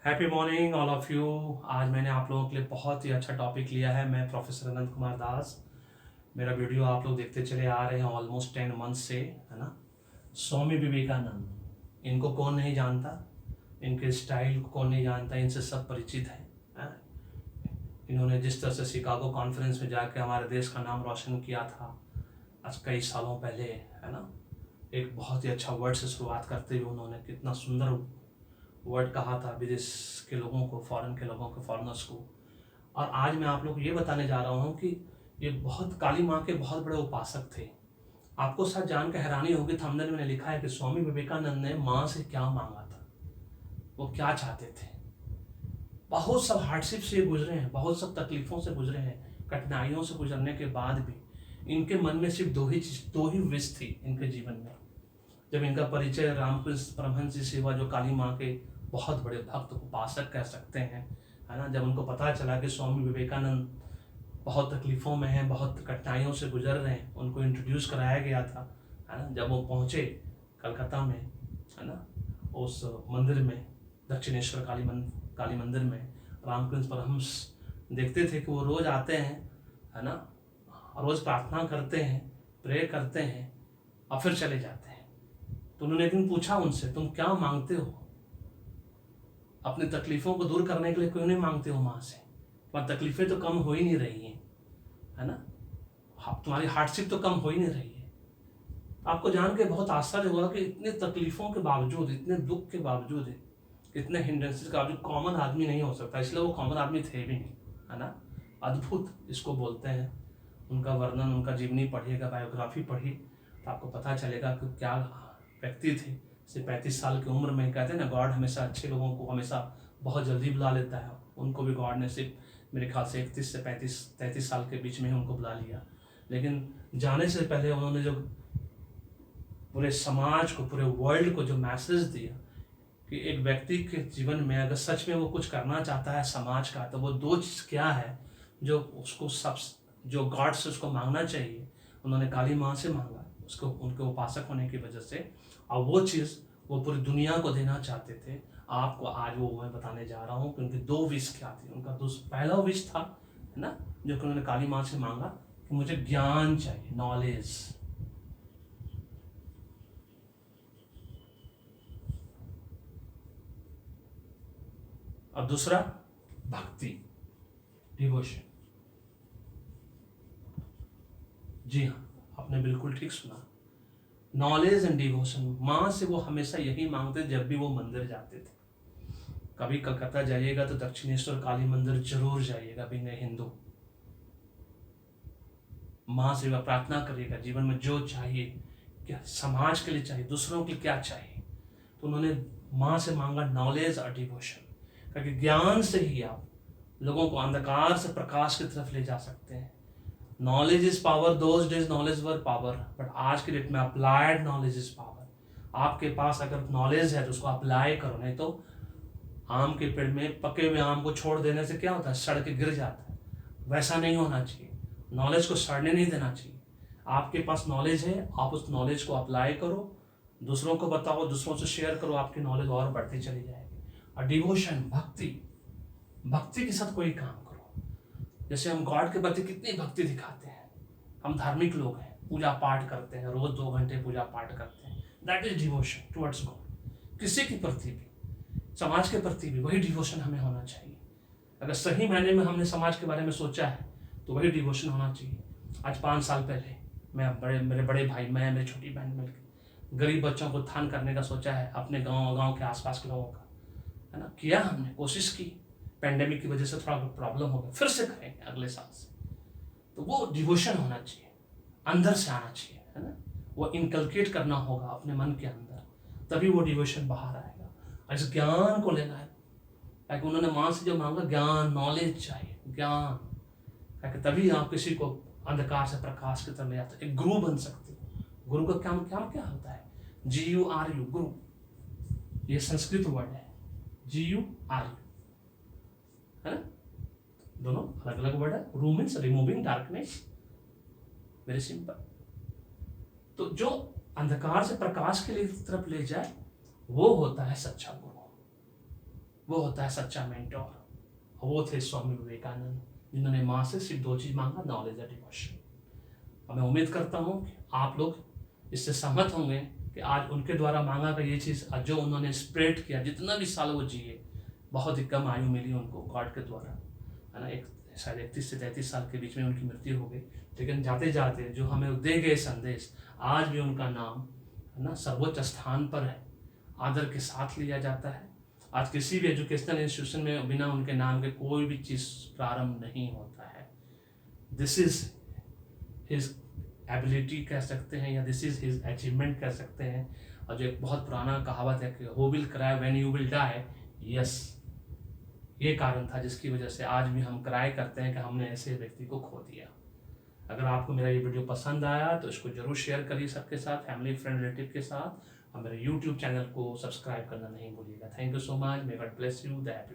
Happy morning all of you. आज मैंने आप लोगों के लिए बहुत ही अच्छा टॉपिक लिया है। मैं प्रोफेसर अनंत कुमार दास। मेरा वीडियो आप लोग देखते चले आ रहे हैं ऑलमोस्ट 10 मंथ से, है ना। स्वामी विवेकानंद, इनको कौन नहीं जानता, इनके स्टाइल को कौन नहीं जानता, इनसे सब परिचित है। इन्होंने जिस तरह से शिकागो कॉन्फ्रेंस में जाकर हमारे देश का नाम रोशन किया था आज कई सालों पहले, है ना। एक बहुत ही अच्छा वर्ड से शुरुआत करते हुए उन्होंने कितना सुंदर वर्ड कहा था विदेश के लोगों को, फॉरेन के लोगों को, फॉरेनर्स को। और आज मैं आप लोग को ये बताने जा रहा हूँ कि ये बहुत काली माँ के बहुत बड़े उपासक थे। आपको शायद जान के हैरानी होगी, थंबनेल में मैंने लिखा है कि स्वामी विवेकानंद ने माँ से क्या मांगा था, वो क्या चाहते थे। बहुत सब हार्डशिप से गुजरे हैं, बहुत सब तकलीफों से गुजरे हैं, कठिनाइयों से गुजरने के बाद भी इनके मन में सिर्फ दो ही विश थी इनके जीवन में। जब इनका परिचय रामकृष्ण परमहंस जी से हुआ, जो काली माँ के बहुत बड़े भक्त उपासक कह सकते हैं, है ना। जब उनको पता चला कि स्वामी विवेकानंद बहुत तकलीफ़ों में हैं, बहुत कठिनाइयों से गुजर रहे हैं, उनको इंट्रोड्यूस कराया गया था, है ना। जब वो पहुँचे कलकत्ता में, है ना, उस मंदिर में, दक्षिणेश्वर काली मंदिर में, रामकृष्ण परमहंस देखते थे कि वो रोज़ आते हैं, है ना, रोज़ प्रार्थना करते हैं, प्रे करते हैं और फिर चले जाते हैं। तो उन्होंने एक दिन पूछा उनसे, तुम क्या मांगते हो? अपनी तकलीफों को दूर करने के लिए क्यों नहीं मांगते हो माँ से? तुम्हारी तकलीफें तो कम हो ही नहीं रही हैं, है ना। तुम्हारी हार्डशिप तो कम हो ही नहीं रही है। आपको जान के बहुत आश्चर्य हुआ कि इतने तकलीफों के बावजूद, इतने दुख के बावजूद, इतने हिंड्रेंसेस के बावजूद कॉमन आदमी नहीं हो सकता, इसलिए वो कॉमन आदमी थे भी नहीं, है ना। अद्भुत इसको बोलते हैं। उनका वर्णन, उनका जीवनी पढ़िएगा, बायोग्राफी पढ़ी तो आपको पता चलेगा कि क्या व्यक्ति थे। सिर्फ 35 साल की उम्र में, कहते हैं ना, गॉड हमेशा अच्छे लोगों को हमेशा बहुत जल्दी बुला लेता है। उनको भी गॉड ने सिर्फ मेरे ख्याल से 31 से 33 साल के बीच में ही उनको बुला लिया। लेकिन जाने से पहले उन्होंने जो पूरे समाज को, पूरे वर्ल्ड को जो मैसेज दिया कि एक व्यक्ति के जीवन में अगर सच में वो कुछ करना चाहता है समाज का, तो वो दो चीज़ क्या है जो उसको सब, जो गॉड से उसको मांगना चाहिए, उन्होंने काली माँ से मांगा, उसको उनके उपासक होने की वजह से। और वो चीज़ वो पूरी दुनिया को देना चाहते थे। आपको आज वो मैं बताने जा रहा हूँ कि उनकी दो विश क्या थी। उनका पहला विश था, है ना, जो कि उन्होंने काली माँ से मांगा कि मुझे ज्ञान चाहिए, नॉलेज। और दूसरा भक्ति, डिवोशन। जी हाँ, आपने बिल्कुल ठीक सुना, नॉलेज एंड डिवोशन। माँ से वो हमेशा यही मांगते जब भी वो मंदिर जाते थे। कभी कलकत्ता जाइएगा तो दक्षिणेश्वर काली मंदिर जरूर जाइएगा, बिंग हिंदू। माँ से वह प्रार्थना करिएगा, जीवन में जो चाहिए, क्या समाज के लिए चाहिए, दूसरों के लिए क्या चाहिए, तो उन्होंने माँ से मांगा नॉलेज और डिवोशन। क्योंकि ज्ञान से ही आप लोगों को अंधकार से प्रकाश की तरफ ले जा सकते हैं। Knowledge is power, those days knowledge were power, but आज के डेट में अप्लाइड नॉलेज इज पावर। आपके पास अगर नॉलेज है तो उसको अप्लाई करो, नहीं तो आम के पेड़ में पके हुए आम को छोड़ देने से क्या होता है, सड़ के गिर जाता है। वैसा नहीं होना चाहिए, नॉलेज को सड़ने नहीं देना चाहिए। आपके पास नॉलेज है, आप उस नॉलेज को अप्लाई करो, दूसरों को बताओ, दूसरों से शेयर करो, आपकी नॉलेज और बढ़ती चली जाएगी। और डिवोशन, भक्ति, भक्ति के साथ कोई काम करो। जैसे हम गॉड के प्रति कितनी भक्ति दिखाते हैं, हम धार्मिक लोग हैं, पूजा पाठ करते हैं, रोज 2 घंटे पूजा पाठ करते हैं, that is devotion towards God. किसी के प्रति भी, समाज के प्रति भी वही डिवोशन हमें होना चाहिए। अगर सही मायने में हमने समाज के बारे में सोचा है तो वही डिवोशन होना चाहिए। आज 5 साल पहले मेरे बड़े भाई, मैं, मेरी छोटी बहन मिलकर गरीब बच्चों को उत्थान करने का सोचा है, अपने गांव के आसपास के लोगों का, है ना, किया हमने, कोशिश की। पेंडेमिक की वजह से थोड़ा प्रॉब्लम हो गया, फिर से करेंगे अगले साल से। तो वो डिवोशन होना चाहिए, अंदर से आना चाहिए, है ना। वो इनकलकेट करना होगा अपने मन के अंदर, तभी वो डिवोशन बाहर आएगा। और इस ज्ञान को लेना है, ताकि उन्होंने माँ से जो मांगा ज्ञान, नॉलेज चाहिए, ज्ञान, ताकि तभी आप किसी को अंधकार से प्रकाश की तरफ ले जाते, एक गुरु बन सकते हो। गुरु का क्या क्या क्या होता है, GURU, गुरु, ये संस्कृत वर्ड है, GURU, है ना। दोनों अलग अलग वर्ड है। रू means removing darkness, very simple. तो जो अंधकार से प्रकाश के लिए तरफ ले जाए, वो होता है सच्चा गुरु। वो होता है सच्चा मेंटोर। वो थे स्वामी विवेकानंद, जिन्होंने माँ से सिर्फ 2 चीज़ मांगा, नॉलेज और डिवोशन। और मैं उम्मीद करता हूँ कि आप लोग इससे सहमत होंगे कि आज उनके द्वारा मांगा गया ये चीज़ जो उन्होंने स्प्रेड किया, जितना भी साल वो जिए, बहुत ही कम आयु मिली उनको गॉड के द्वारा, है ना। एक शायद 31 से 33 साल के बीच में उनकी मृत्यु हो गई, लेकिन जाते जाते जो हमें दे गए संदेश, आज भी उनका नाम, है ना, सर्वोच्च स्थान पर है, आदर के साथ लिया जाता है। आज किसी भी एजुकेशनल इंस्टीट्यूशन में बिना उनके नाम के कोई भी चीज़ प्रारंभ नहीं होता है। दिस इज हिज एबिलिटी कह सकते हैं, या दिस इज हिज अचीवमेंट कह सकते हैं। और जो एक बहुत पुराना कहावत है कि who will cry when you will die, yes, ये कारण था जिसकी वजह से आज भी हम क्राई करते हैं कि हमने ऐसे व्यक्ति को खो दिया। अगर आपको मेरा ये वीडियो पसंद आया तो इसको जरूर शेयर करिए सबके साथ, फैमिली फ्रेंड रिलेटिव के साथ, और मेरे यूट्यूब चैनल को सब्सक्राइब करना नहीं भूलिएगा। Thank you so much. May God bless you. The happy